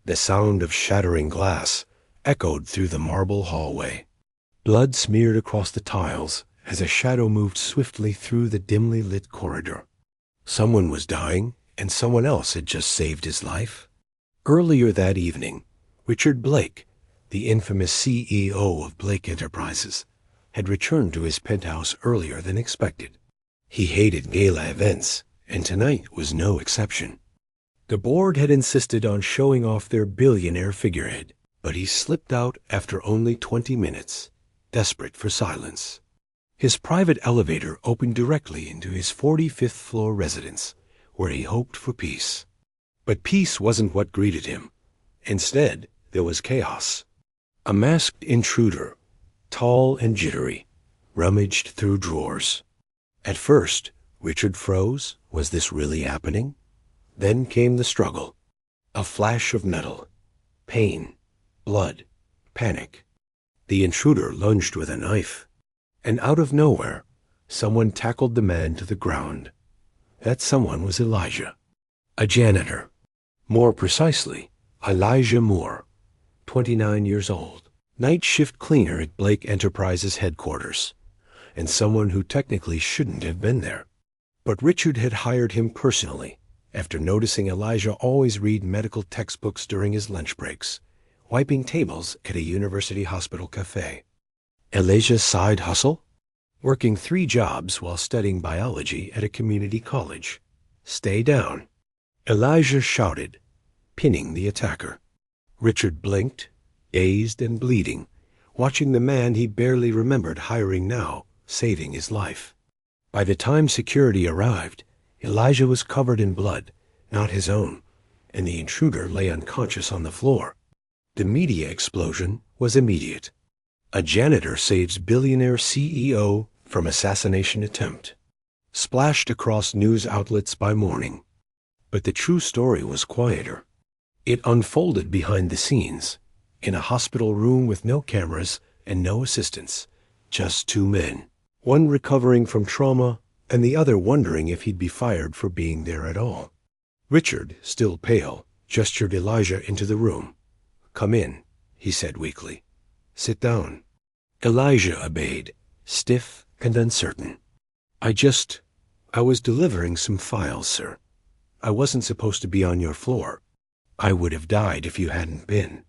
The sound of shattering glass echoed through the marble hallway. Blood smeared across the tiles as a shadow moved swiftly through the dimly lit corridor. Someone was dying, and someone else had just saved his life. Earlier that evening, Richard Blake, the infamous CEO of Blake Enterprises, had returned to his penthouse earlier than expected. He hated gala events, and tonight was no exception. The board had insisted on showing off their billionaire figurehead, but he slipped out after only 20 minutes, desperate for silence. His private elevator opened directly into his 45th floor residence, where he hoped for peace. But peace wasn't what greeted him. Instead, there was chaos. A masked intruder, tall and jittery, rummaged through drawers. At first, Richard froze. Was this really happening? Then came the struggle. A flash of metal. Pain. Blood. Panic. The intruder lunged with a knife. And out of nowhere, someone tackled the man to the ground. That someone was Elijah. A janitor. More precisely, Elijah Moore, 29 years old. Night shift cleaner at Blake Enterprises headquarters. And someone who technically shouldn't have been there. But Richard had hired him personally, after noticing Elijah always read medical textbooks during his lunch breaks, wiping tables at a university hospital cafe. Elijah's side hustle? Working 3 jobs while studying biology at a community college. Stay down. Elijah shouted, pinning the attacker. Richard blinked, dazed and bleeding, watching the man he barely remembered hiring now, saving his life. By the time security arrived, Elijah was covered in blood, not his own, and the intruder lay unconscious on the floor. The media explosion was immediate. A janitor saves billionaire CEO from assassination attempt. Splashed across news outlets by morning. But the true story was quieter. It unfolded behind the scenes, in a hospital room with no cameras and no assistants, just 2 men. One recovering from trauma, and the other wondering if he'd be fired for being there at all. Richard, still pale, gestured Elijah into the room. "Come in," he said weakly. "Sit down." Elijah obeyed, stiff and uncertain. I was delivering some files, sir. I wasn't supposed to be on your floor. I would have died if you hadn't been."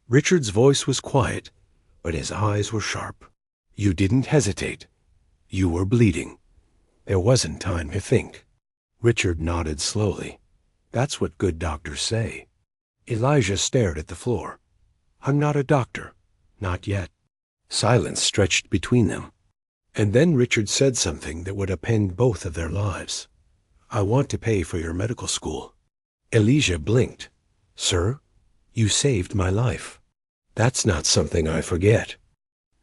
Richard's voice was quiet, but his eyes were sharp. "You didn't hesitate. You were bleeding. There wasn't time to think." Richard nodded slowly. "That's what good doctors say." Elijah stared at the floor. "I'm not a doctor. Not yet." Silence stretched between them. And then Richard said something that would upend both of their lives. "I want to pay for your medical school." Elijah blinked. "Sir, you saved my life. That's not something I forget.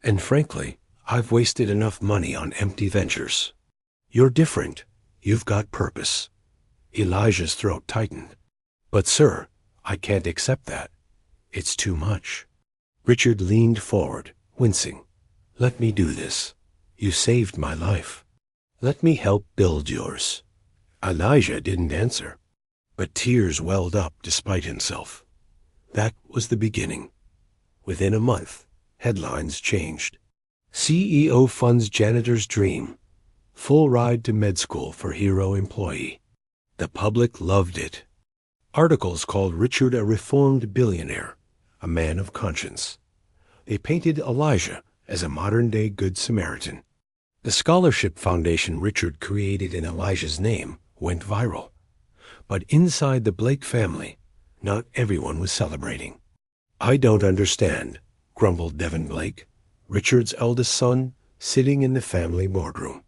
And frankly, I've wasted enough money on empty ventures. You're different. You've got purpose." Elijah's throat tightened. "But sir, I can't accept that. It's too much." Richard leaned forward, wincing. "Let me do this. You saved my life. Let me help build yours." Elijah didn't answer, but tears welled up despite himself. That was the beginning. Within a month, headlines changed. CEO funds janitor's dream. Full ride to med school for hero employee. The public loved it. Articles called Richard a reformed billionaire, a man of conscience. They painted Elijah as a modern-day Good Samaritan. The scholarship foundation Richard created in Elijah's name went viral. But inside the Blake family, not everyone was celebrating. "I don't understand," grumbled Devin Blake, Richard's eldest son, sitting in the family boardroom.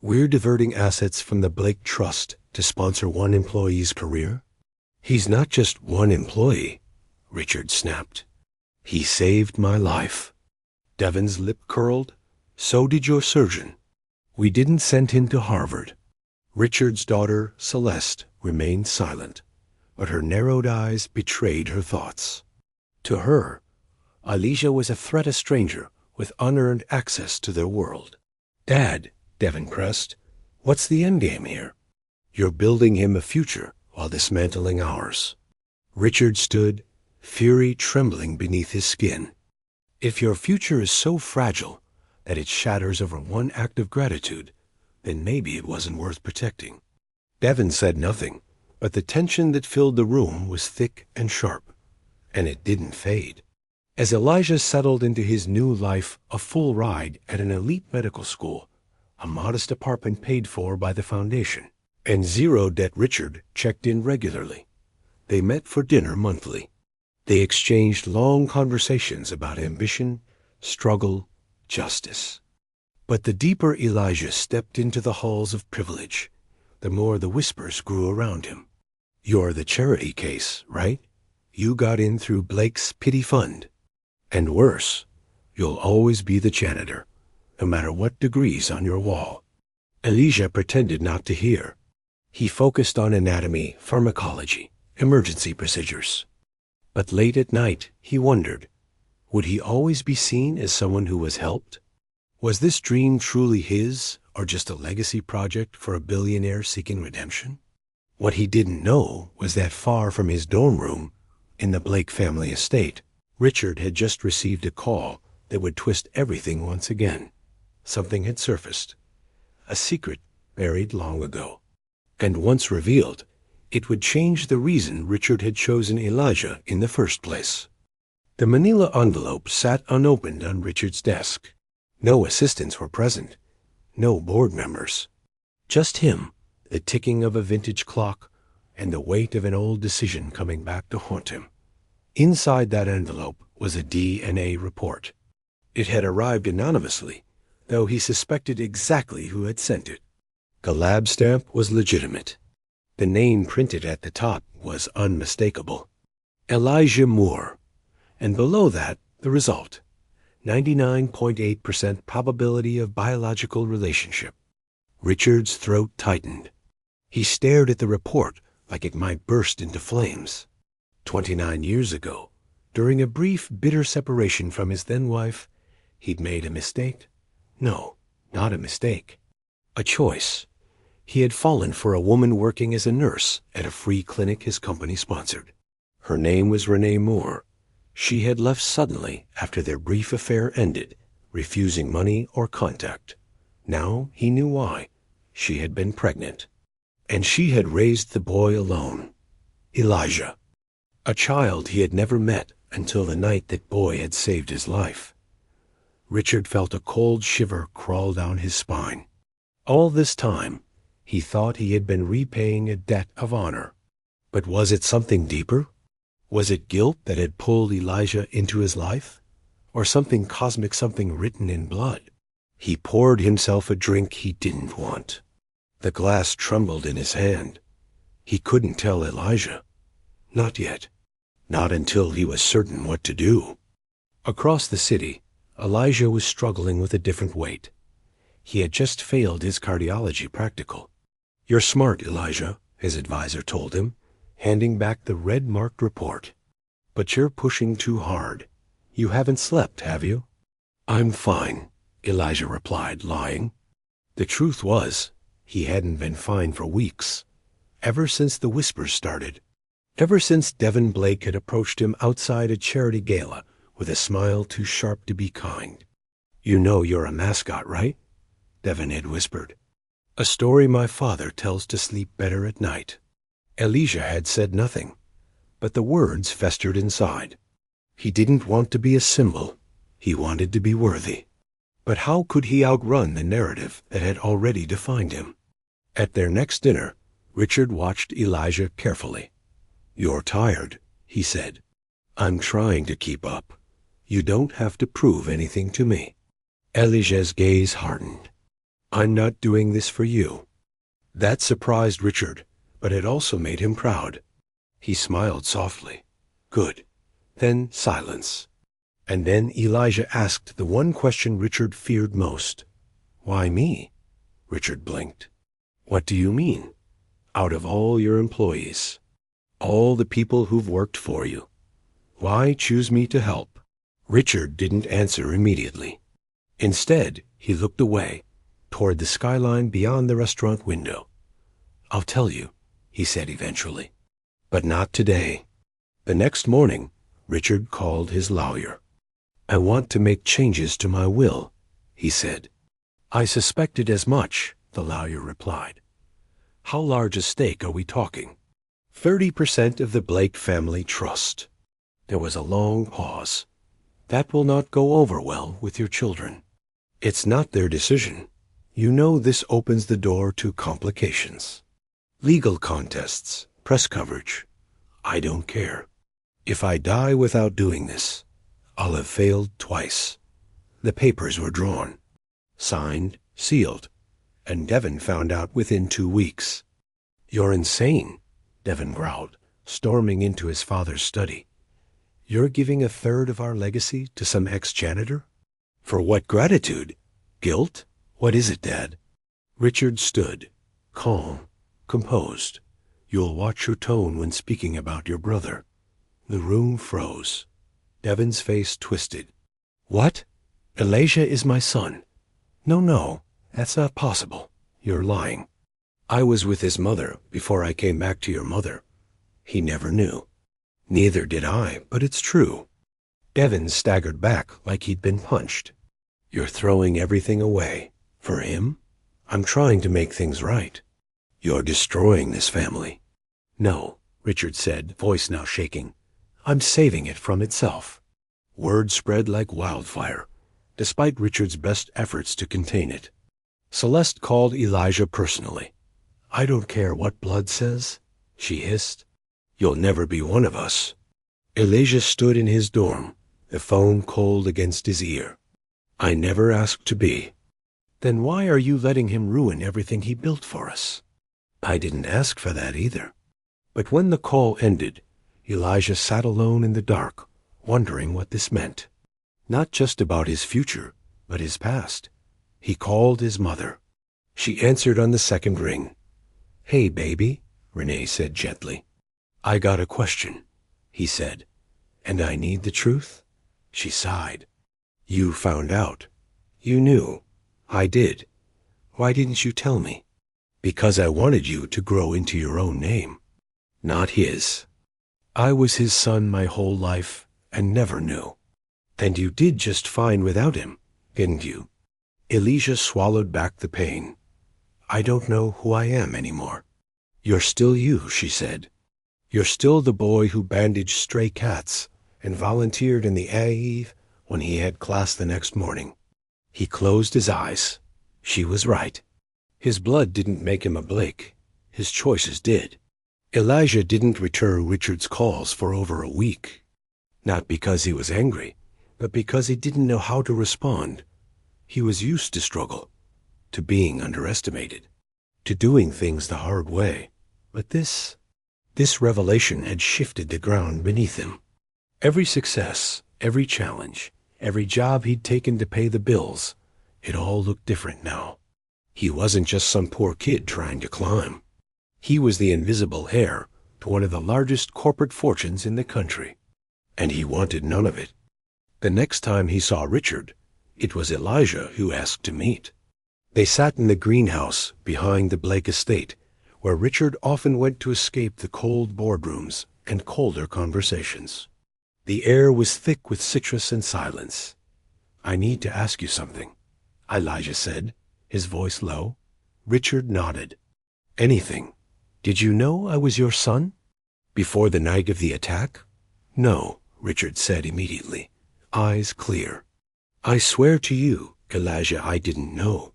"We're diverting assets from the Blake Trust to sponsor one employee's career?" "He's not just one employee," Richard snapped. "He saved my life." Devin's lip curled. "So did your surgeon." "We didn't send him to Harvard." Richard's daughter, Celeste, remained silent, but her narrowed eyes betrayed her thoughts. To her, Elijah was a threat, a stranger with unearned access to their world. "Dad," Devin pressed, "what's the endgame here?" "You're building him a future while dismantling ours." Richard stood, fury trembling beneath his skin. If your future is so fragile that it shatters over one act of gratitude, then maybe it wasn't worth protecting. Devon said nothing, but the tension that filled the room was thick and sharp, and it didn't fade. As Elijah settled into his new life, a full ride at an elite medical school, a modest apartment paid for by the foundation, and zero-debt Richard checked in regularly. They met for dinner monthly. They exchanged long conversations about ambition, struggle, justice. But the deeper Elijah stepped into the halls of privilege, the more the whispers grew around him. You're the charity case, right? You got in through Blake's pity fund. And worse, you'll always be the janitor, no matter what degree's on your wall. Elijah pretended not to hear. He focused on anatomy, pharmacology, emergency procedures. But late at night, he wondered, would he always be seen as someone who was helped? Was this dream truly his, or just a legacy project for a billionaire seeking redemption? What he didn't know was that far from his dorm room, in the Blake family estate, Richard had just received a call that would twist everything once again. Something had surfaced, a secret buried long ago. And once revealed, it would change the reason Richard had chosen Elijah in the first place. The manila envelope sat unopened on Richard's desk. No assistants were present, no board members. Just him, the ticking of a vintage clock, and the weight of an old decision coming back to haunt him. Inside that envelope was a DNA report. It had arrived anonymously, though he suspected exactly who had sent it. The lab stamp was legitimate. The name printed at the top was unmistakable. Elijah Moore. And below that, the result. 99.8% probability of biological relationship. Richard's throat tightened. He stared at the report like it might burst into flames. 29 years ago, during a brief, bitter separation from his then-wife, he'd made a mistake. No, not a mistake. A choice. He had fallen for a woman working as a nurse at a free clinic his company sponsored. Her name was Renee Moore. She had left suddenly after their brief affair ended, refusing money or contact. Now he knew why. She had been pregnant. And she had raised the boy alone. Elijah. A child he had never met until the night that boy had saved his life. Richard felt a cold shiver crawl down his spine. All this time, he thought he had been repaying a debt of honor. But was it something deeper? Was it guilt that had pulled Elijah into his life? Or something cosmic, something written in blood? He poured himself a drink he didn't want. The glass trembled in his hand. He couldn't tell Elijah. Not yet. Not until he was certain what to do. Across the city, Elijah was struggling with a different weight. He had just failed his cardiology practical. "You're smart, Elijah," his advisor told him, handing back the red-marked report. "But you're pushing too hard. You haven't slept, have you?" "I'm fine," Elijah replied, lying. The truth was, he hadn't been fine for weeks. Ever since the whispers started. Ever since Devon Blake had approached him outside a charity gala with a smile too sharp to be kind. "You know you're a mascot, right?" Devon had whispered. "A story my father tells to sleep better at night." Elijah had said nothing, but the words festered inside. He didn't want to be a symbol. He wanted to be worthy. But how could he outrun the narrative that had already defined him? At their next dinner, Richard watched Elijah carefully. "You're tired," he said. "I'm trying to keep up. You don't have to prove anything to me." Elijah's gaze hardened. "I'm not doing this for you." That surprised Richard, but it also made him proud. He smiled softly. "Good." Then silence. And then Elijah asked the one question Richard feared most. "Why me?" Richard blinked. "What do you mean? Out of all your employees, all the people who've worked for you, why choose me to help?" Richard didn't answer immediately. Instead, he looked away, toward the skyline beyond the restaurant window. "I'll tell you," he said eventually. "But not today." The next morning, Richard called his lawyer. "I want to make changes to my will," he said. "I suspected as much," the lawyer replied. "How large a stake are we talking?" 30% of the Blake family trust. There was a long pause. "That will not go over well with your children." "It's not their decision. You know this opens the door to complications. Legal contests, press coverage. I don't care. If I die without doing this, I'll have failed twice." The papers were drawn, signed, sealed, and Devin found out within 2 weeks. "You're insane," Devin growled, storming into his father's study. "You're giving a third of our legacy to some ex-janitor? For what gratitude? Guilt? What is it, Dad?" Richard stood, calm, composed. "You'll watch your tone when speaking about your brother." The room froze. Devin's face twisted. "What? Elijah is my son." No, that's not possible. You're lying. I was with his mother before I came back to your mother. He never knew. Neither did I, but it's true." Devin staggered back like he'd been punched. "You're throwing everything away. For him? I'm trying to make things right. You're destroying this family." "No," Richard said, voice now shaking. "I'm saving it from itself." Word spread like wildfire, despite Richard's best efforts to contain it. Celeste called Elijah personally. "I don't care what blood says," she hissed. "You'll never be one of us." Elijah stood in his dorm, the phone cold against his ear. "I never asked to be." "Then why are you letting him ruin everything he built for us?" "I didn't ask for that either." But when the call ended, Elijah sat alone in the dark, wondering what this meant. Not just about his future, but his past. He called his mother. She answered on the second ring. "Hey, baby," Renee said gently. "I got a question," he said. "And I need the truth?" She sighed. "You found out. You knew. I did. Why didn't you tell me?" "Because I wanted you to grow into your own name, not his. I was his son my whole life and never knew." "And you did just fine without him, didn't you?" Elijah swallowed back the pain. "I don't know who I am anymore." "You're still you," she said. "You're still the boy who bandaged stray cats and volunteered in the AIV when he had class the next morning." He closed his eyes. She was right. His blood didn't make him a Blake. His choices did. Elijah didn't return Richard's calls for over a week. Not because he was angry, but because he didn't know how to respond. He was used to struggle, to being underestimated, to doing things the hard way. But this revelation had shifted the ground beneath him. Every success, every challenge, every job he'd taken to pay the bills, it all looked different now. He wasn't just some poor kid trying to climb. He was the invisible heir to one of the largest corporate fortunes in the country. And he wanted none of it. The next time he saw Richard, it was Elijah who asked to meet. They sat in the greenhouse behind the Blake estate, where Richard often went to escape the cold boardrooms and colder conversations. The air was thick with citrus and silence. "I need to ask you something," Elijah said, his voice low. Richard nodded. "Anything. Did you know I was your son? Before the night of the attack?" "No," Richard said immediately, eyes clear. "I swear to you, Elijah, I didn't know."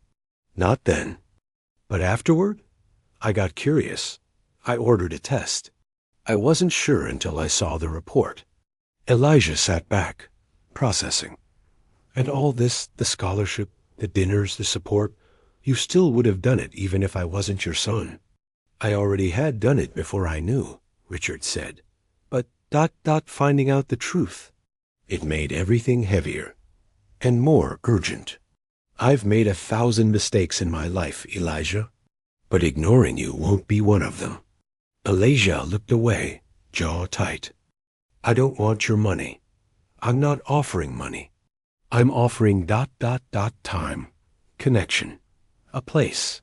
"Not then. But afterward? I got curious. I ordered a test. I wasn't sure until I saw the report." Elijah sat back, processing. "And all this, the scholarship, the dinners, the support, you still would have done it even if I wasn't your son." "I already had done it before I knew," Richard said. "But finding out the truth. It made everything heavier and more urgent. I've made 1,000 mistakes in my life, Elijah, but ignoring you won't be one of them." Elijah looked away, jaw tight. "I don't want your money. I'm not offering money. I'm offering time, connection, a place."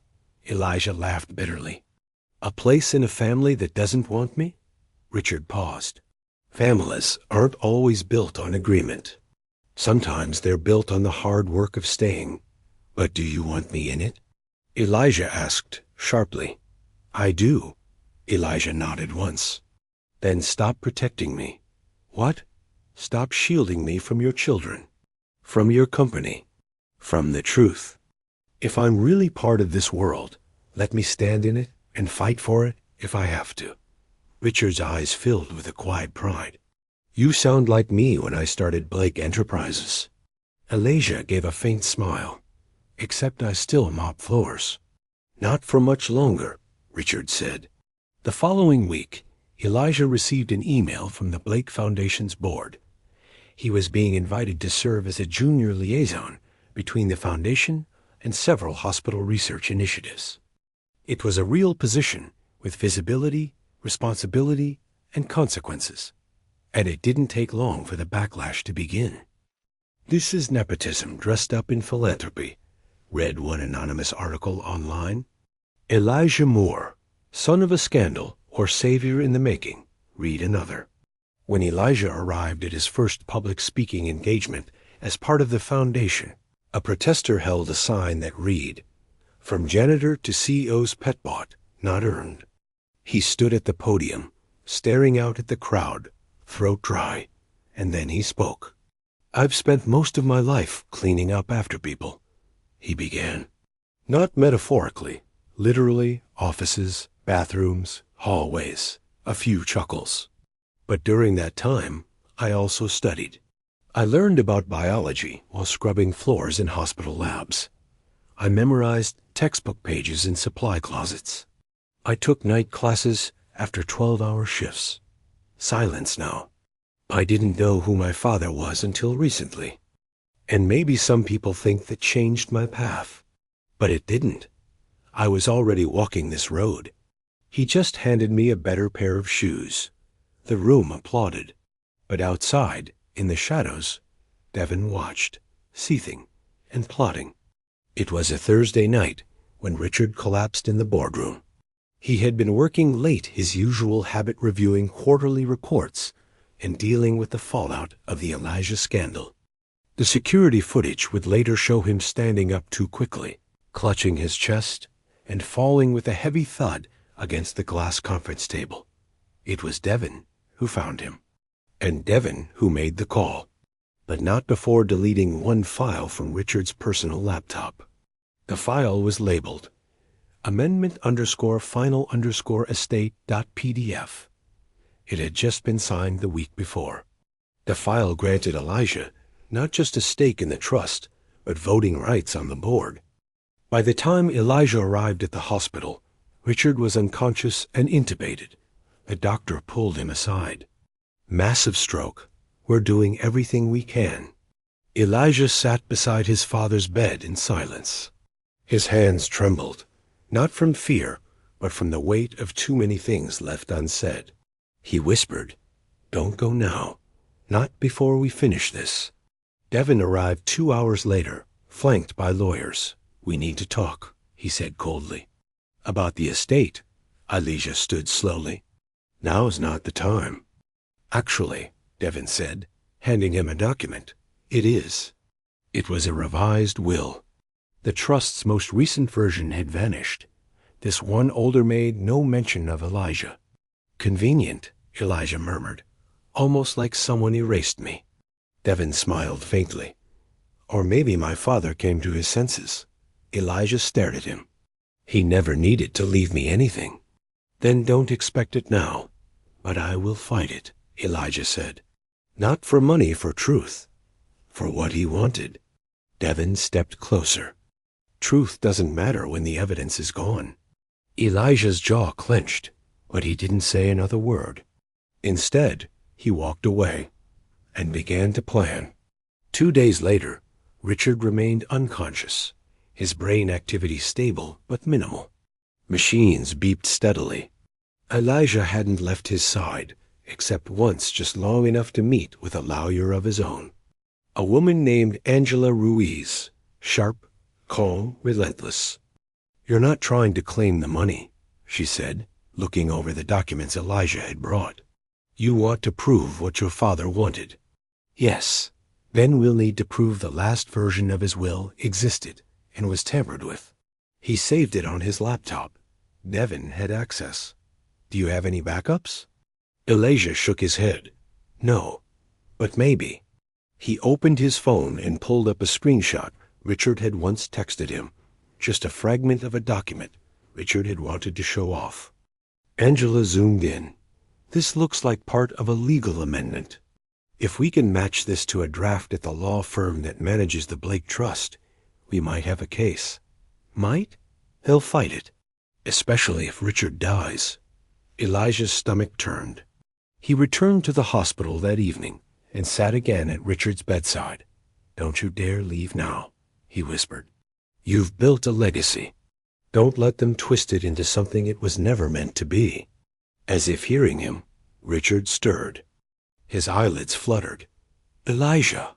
Elijah laughed bitterly. "A place in a family that doesn't want me?" Richard paused. Families aren't always built on agreement. Sometimes they're built on the hard work of staying. But do you want me in it? Elijah asked sharply. I do. Elijah nodded once. Then stop protecting me. What? Stop shielding me from your children, from your company, from the truth. If I'm really part of this world, let me stand in it and fight for it if I have to. Richard's eyes filled with a quiet pride. You sound like me when I started Blake Enterprises. Elijah gave a faint smile. Except I still mop floors. Not for much longer, Richard said. The following week, Elijah received an email from the Blake Foundation's board. He was being invited to serve as a junior liaison between the foundation and several hospital research initiatives. It was a real position with visibility, responsibility, and consequences. And it didn't take long for the backlash to begin. This is nepotism dressed up in philanthropy, read one anonymous article online. Elijah Moore, son of a scandal or savior in the making, read another. When Elijah arrived at his first public speaking engagement as part of the foundation, a protester held a sign that read, From janitor to CEO's pet bought, not earned. He stood at the podium, staring out at the crowd, throat dry, and then he spoke. I've spent most of my life cleaning up after people, he began. Not metaphorically, literally, offices, bathrooms, hallways, a few chuckles. But during that time, I also studied. I learned about biology while scrubbing floors in hospital labs. I memorized textbook pages in supply closets. I took night classes after 12-hour shifts. Silence now. I didn't know who my father was until recently. And maybe some people think that changed my path. But it didn't. I was already walking this road. He just handed me a better pair of shoes. The room applauded. But outside, in the shadows, Devin watched, seething and plotting. It was a Thursday night when Richard collapsed in the boardroom. He had been working late, his usual habit, reviewing quarterly reports and dealing with the fallout of the Elijah scandal. The security footage would later show him standing up too quickly, clutching his chest, and falling with a heavy thud against the glass conference table. It was Devin who found him, and Devin who made the call, but not before deleting one file from Richard's personal laptop. The file was labeled amendment_final_estate.pdf. It had just been signed the week before. The file granted Elijah not just a stake in the trust, but voting rights on the board. By the time Elijah arrived at the hospital, Richard was unconscious and intubated. The doctor pulled him aside. Massive stroke. We're doing everything we can. Elijah sat beside his father's bed in silence. His hands trembled, not from fear, but from the weight of too many things left unsaid. He whispered, Don't go now. Not before we finish this. Devin arrived 2 hours later, flanked by lawyers. We need to talk, he said coldly. About the estate, Elijah stood slowly. Now's not the time. Actually, Devin said, handing him a document. It is. It was a revised will. The trust's most recent version had vanished. This one older made no mention of Elijah. Convenient, Elijah murmured, almost like someone erased me. Devin smiled faintly. Or maybe my father came to his senses. Elijah stared at him. He never needed to leave me anything. Then don't expect it now. But I will fight it, Elijah said. Not for money, for truth. For what he wanted. Devin stepped closer. Truth doesn't matter when the evidence is gone. Elijah's jaw clenched, but he didn't say another word. Instead, he walked away and began to plan. 2 days later, Richard remained unconscious, his brain activity stable but minimal. Machines beeped steadily. Elijah hadn't left his side, except once, just long enough to meet with a lawyer of his own. A woman named Angela Ruiz, sharp, calm, relentless. You're not trying to claim the money, she said, looking over the documents Elijah had brought. You want to prove what your father wanted. Yes. Then we'll need to prove the last version of his will existed and was tampered with. He saved it on his laptop. Devin had access. Do you have any backups? Elijah shook his head. No, but maybe. He opened his phone and pulled up a screenshot Richard had once texted him. Just a fragment of a document Richard had wanted to show off. Angela zoomed in. This looks like part of a legal amendment. If we can match this to a draft at the law firm that manages the Blake Trust, we might have a case. Might? They'll fight it. Especially if Richard dies. Elijah's stomach turned. He returned to the hospital that evening and sat again at Richard's bedside. Don't you dare leave now, he whispered. You've built a legacy. Don't let them twist it into something it was never meant to be. As if hearing him, Richard stirred. His eyelids fluttered. Elijah.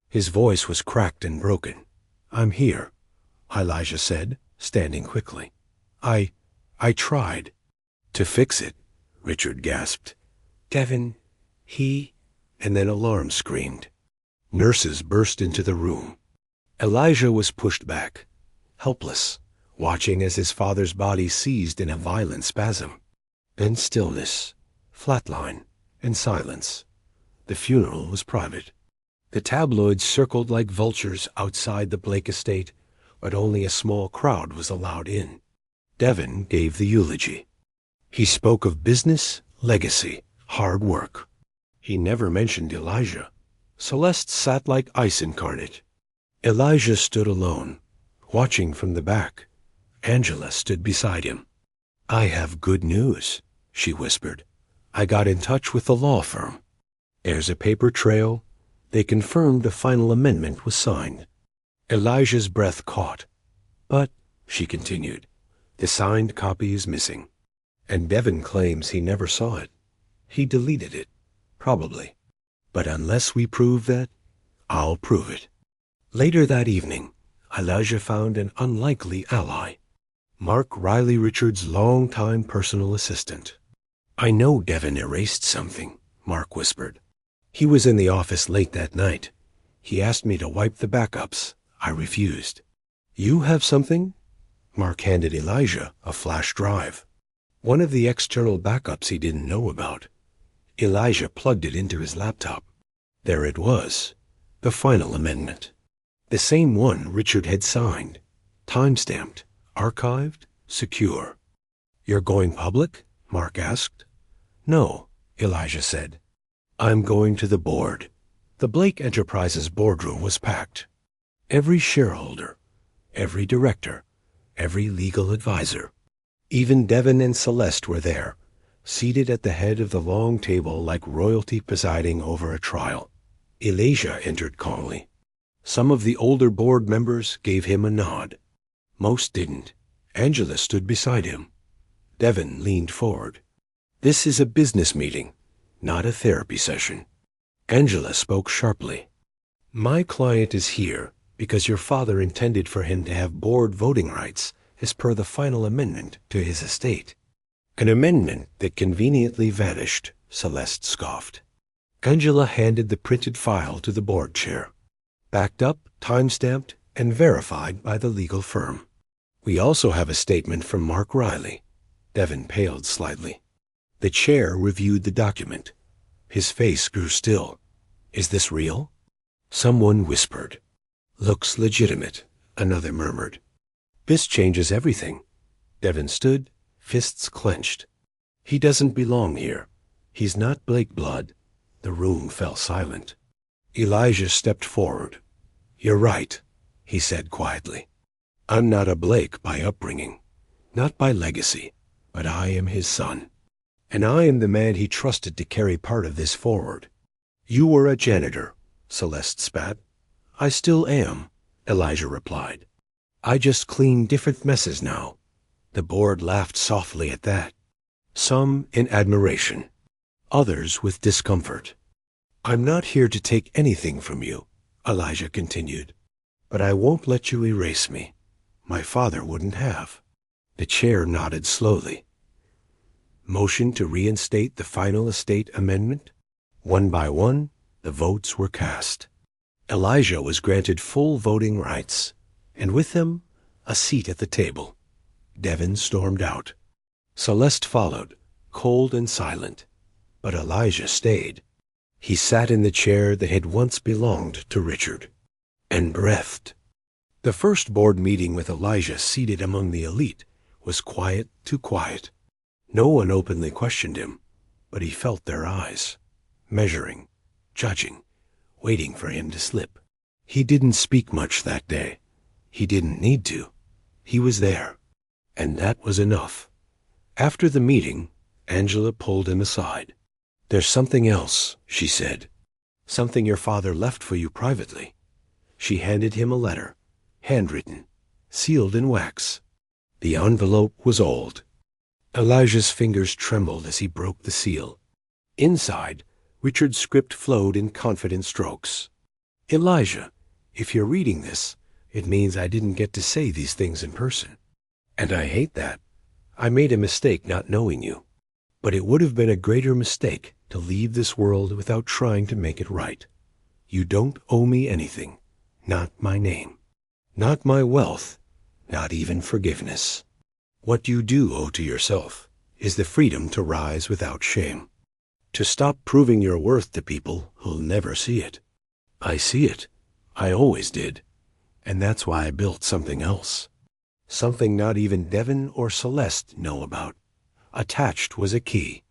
His voice was cracked and broken. I'm here, Elijah said, standing quickly. I tried. To fix it, Richard gasped. Devin, and then alarm screamed. Nurses burst into the room. Elijah was pushed back, helpless, watching as his father's body seized in a violent spasm. Then stillness, flatline, and silence. The funeral was private. The tabloids circled like vultures outside the Blake estate, but only a small crowd was allowed in. Devin gave the eulogy. He spoke of business, legacy, hard work. He never mentioned Elijah. Celeste sat like ice incarnate. Elijah stood alone, watching from the back. Angela stood beside him. I have good news, she whispered. I got in touch with the law firm. There's a paper trail. They confirmed a final amendment was signed. Elijah's breath caught. But, she continued, the signed copy is missing. And Devin claims he never saw it. He deleted it, probably. But unless we prove that, I'll prove it. Later that evening, Elijah found an unlikely ally. Mark Riley Richards' longtime personal assistant. I know Devin erased something, Mark whispered. He was in the office late that night. He asked me to wipe the backups. I refused. You have something? Mark handed Elijah a flash drive. One of the external backups he didn't know about. Elijah plugged it into his laptop. There it was, the final amendment. The same one Richard had signed, time-stamped, archived, secure. You're going public? Mark asked. No, Elijah said. I'm going to the board. The Blake Enterprises boardroom was packed. Every shareholder, every director, every legal advisor. Even Devin and Celeste were there, seated at the head of the long table like royalty presiding over a trial. Elijah entered calmly. Some of the older board members gave him a nod. Most didn't. Angela stood beside him. Devin leaned forward. This is a business meeting, not a therapy session. Angela spoke sharply. My client is here because your father intended for him to have board voting rights as per the final amendment to his estate. An amendment that conveniently vanished, Celeste scoffed. Angela handed the printed file to the board chair. Backed up, time-stamped, and verified by the legal firm. We also have a statement from Mark Riley. Devin paled slightly. The chair reviewed the document. His face grew still. Is this real? Someone whispered. Looks legitimate, another murmured. This changes everything. Devin stood, fists clenched. He doesn't belong here. He's not Blake blood. The room fell silent. Elijah stepped forward. You're right, he said quietly. I'm not a Blake by upbringing, not by legacy, but I am his son. And I am the man he trusted to carry part of this forward. You were a janitor, Celeste spat. I still am, Elijah replied. I just clean different messes now. The board laughed softly at that. Some in admiration, others with discomfort. I'm not here to take anything from you, Elijah continued, but I won't let you erase me. My father wouldn't have. The chair nodded slowly. motioned to reinstate the final estate amendment. One by one, the votes were cast. Elijah was granted full voting rights, and with them, a seat at the table. Devin stormed out. Celeste followed, cold and silent, but Elijah stayed. He sat in the chair that had once belonged to Richard, and breathed. The first board meeting with Elijah seated among the elite was quiet to quiet. No one openly questioned him, but he felt their eyes, measuring, judging, waiting for him to slip. He didn't speak much that day. He didn't need to. He was there, and that was enough. After the meeting, Angela pulled him aside. "There's something else," she said. "Something your father left for you privately." She handed him a letter, handwritten, sealed in wax. The envelope was old. Elijah's fingers trembled as he broke the seal. Inside, Richard's script flowed in confident strokes. "Elijah, if you're reading this, it means I didn't get to say these things in person. And I hate that. I made a mistake not knowing you. But it would have been a greater mistake to leave this world without trying to make it right. You don't owe me anything, not my name, not my wealth, not even forgiveness. What you do owe to yourself is the freedom to rise without shame, to stop proving your worth to people who'll never see it. I see it. I always did. And that's why I built something else. Something not even Devin or Celeste know about. Attached was a key,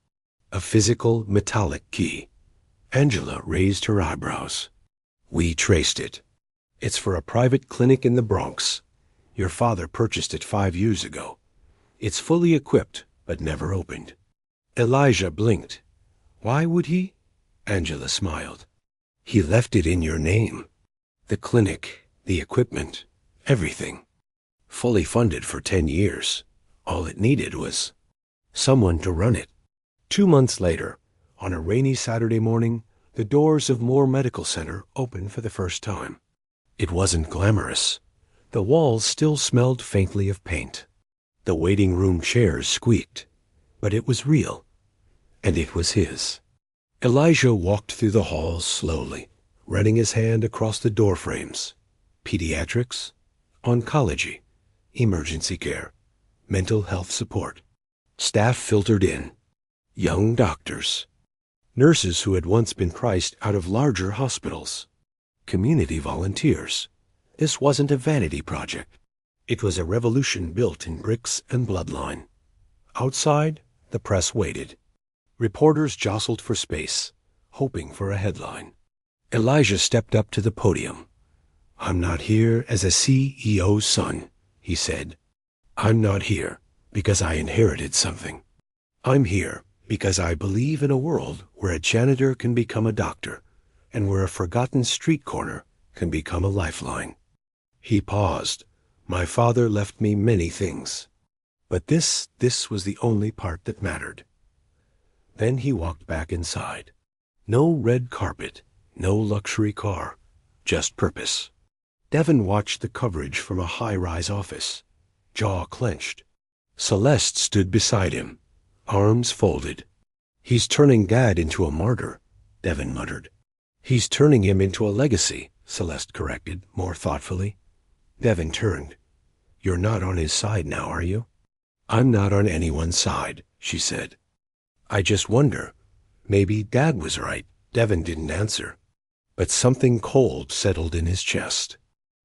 a physical metallic key." Angela raised her eyebrows. "We traced it. It's for a private clinic in the Bronx. Your father purchased it 5 years ago. It's fully equipped, but never opened." Elijah blinked. "Why would he?" Angela smiled. "He left it in your name. The clinic, the equipment, everything. Fully funded for 10 years. All it needed was someone to run it." 2 months later, on a rainy Saturday morning, the doors of Moore Medical Center opened for the first time. It wasn't glamorous. The walls still smelled faintly of paint. The waiting room chairs squeaked. But it was real. And it was his. Elijah walked through the halls slowly, running his hand across the door frames. Pediatrics, oncology, emergency care, mental health support. Staff filtered in. Young doctors. Nurses who had once been priced out of larger hospitals. Community volunteers. This wasn't a vanity project. It was a revolution built in bricks and bloodline. Outside, the press waited. Reporters jostled for space, hoping for a headline. Elijah stepped up to the podium. "I'm not here as a CEO's son," he said. "I'm not here because I inherited something. I'm here because I believe in a world where a janitor can become a doctor and where a forgotten street corner can become a lifeline." He paused. "My father left me many things, but this was the only part that mattered." Then he walked back inside. No red carpet, no luxury car, just purpose. Devin watched the coverage from a high-rise office, jaw clenched. Celeste stood beside him, arms folded. "He's turning Dad into a martyr," Devin muttered. "He's turning him into a legacy," Celeste corrected, more thoughtfully. Devin turned. "You're not on his side now, are you?" "I'm not on anyone's side," she said. "I just wonder. Maybe Dad was right." Devin didn't answer. But something cold settled in his chest.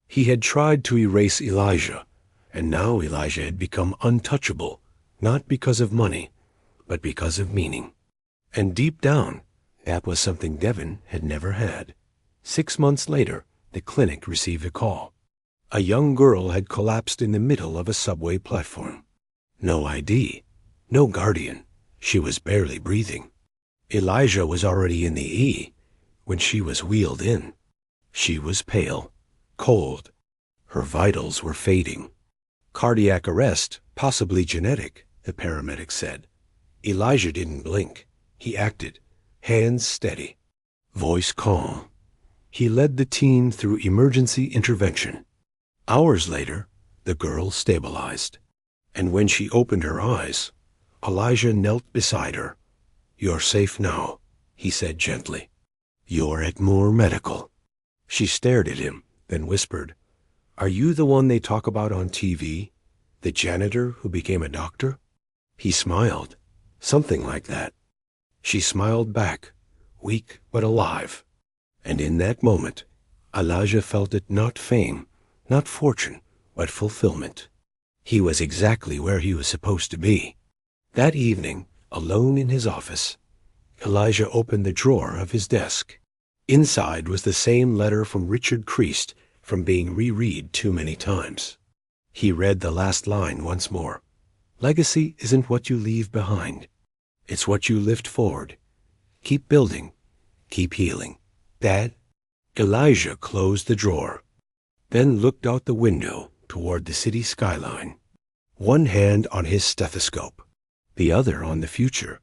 He had tried to erase Elijah, and now Elijah had become untouchable, not because of money, but because of meaning. And deep down, that was something Devin had never had. 6 months later, the clinic received a call. A young girl had collapsed in the middle of a subway platform. No ID, no guardian. She was barely breathing. Elijah was already in the E when she was wheeled in. She was pale, cold. Her vitals were fading. "Cardiac arrest, possibly genetic," the paramedic said. Elijah didn't blink. He acted, hands steady, voice calm. He led the team through emergency intervention. Hours later, the girl stabilized. And when she opened her eyes, Elijah knelt beside her. "You're safe now," he said gently. "You're at Moore Medical." She stared at him, then whispered, "Are you the one they talk about on TV? The janitor who became a doctor?" He smiled. "Something like that." She smiled back, weak but alive. And in that moment, Elijah felt it not fame, not fortune, but fulfillment. He was exactly where he was supposed to be. That evening, alone in his office, Elijah opened the drawer of his desk. Inside was the same letter from Richard Creast from being reread too many times. He read the last line once more. "Legacy isn't what you leave behind. It's what you lift forward. Keep building. Keep healing. Dad?" Elijah closed the drawer, then looked out the window toward the city skyline, one hand on his stethoscope, the other on the future.